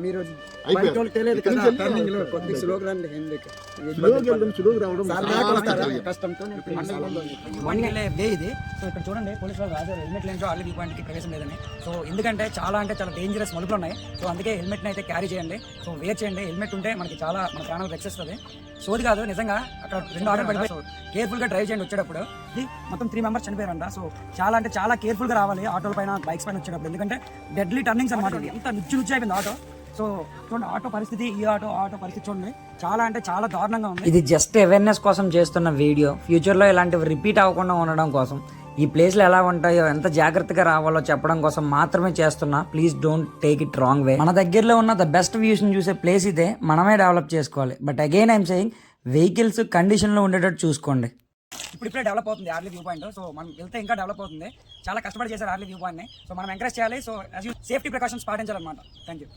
మీరు బయట వాళ్ళకి తెలియదు కదా, టర్నింగ్ లో కొద్దిగా స్లోగా రండి. ఎందుకు కష్టంతో ఇది. సో ఇక్కడ చూడండి, పోలీసు వాళ్ళు రాజు హెల్మెట్ లేని ఆల్రెడీ పాయింట్ కి ప్రవేశం లేదని. సో ఎందుకంటే చాలా డేంజరస్ మలుపులు ఉన్నాయి. సో అందుకే హెల్మెట్ అయితే క్యారీ చేయండి. సో వేర్ చేయండి. హెల్మెట్ ఉంటే మనకి చాలా మన ప్రాణాలు రక్షిస్తుంది. సోది కాదు, నిజంగా అక్కడ 2 ఆర్డర్ పడిపోయి. సో కేర్ఫుల్ గా డ్రైవ్ చేయండి వచ్చేటప్పుడు. ఇది మొత్తం 3 మెంబర్స్ చనిపోయారంట. సో చాలా కేర్ఫుల్ గా రావాలి ఆటోల పైన, బైక్స్ పైన వచ్చేటప్పుడు. ఎందుకంటే డెడ్లీ టర్నింగ్స్ అన్నమాట. ఎంత నుచ్చు అయిపోయింది ఆటో. సో చూడండి ఆటో పరిస్థితి, ఈ ఆటో పరిస్థితి చూడండి, చాలా దారుణంగా ఉంది. ఇది జస్ట్ అవేర్నెస్ కోసం చేస్తున్న వీడియో. ఫ్యూచర్లో ఇలాంటివి రిపీట్ అవ్వకుండా ఉండడం కోసం, ఈ ప్లేస్లు ఎలా ఉంటాయో, ఎంత జాగ్రత్తగా రావాలో చెప్పడం కోసం మాత్రమే చేస్తున్నా. Please don't take it wrong way. మన దగ్గరలో ఉన్న ద బెస్ట్ వ్యూస్ని చూసే ప్లేస్ ఇదే, మనమే డెవలప్ చేసుకోవాలి. But again I'm saying, vehicles కండిషన్లో ఉండేటట్టు చూసుకోండి. ఇప్పుడే డెవలప్ అవుతుంది ఆర్లీ వ్యూ పాయింట్. సో మనం వెళ్తే ఇంకా డెవలప్ అవుతుంది. చాలా కష్టపడి చేశారు ఆర్లీ వ్యూ పాయింట్ ని. సో మనం ఎంకరేజ్ చేయాలి. సో సేఫ్టీ ప్రికాషన్స్ పాటించాలన్నమాట. Thank you.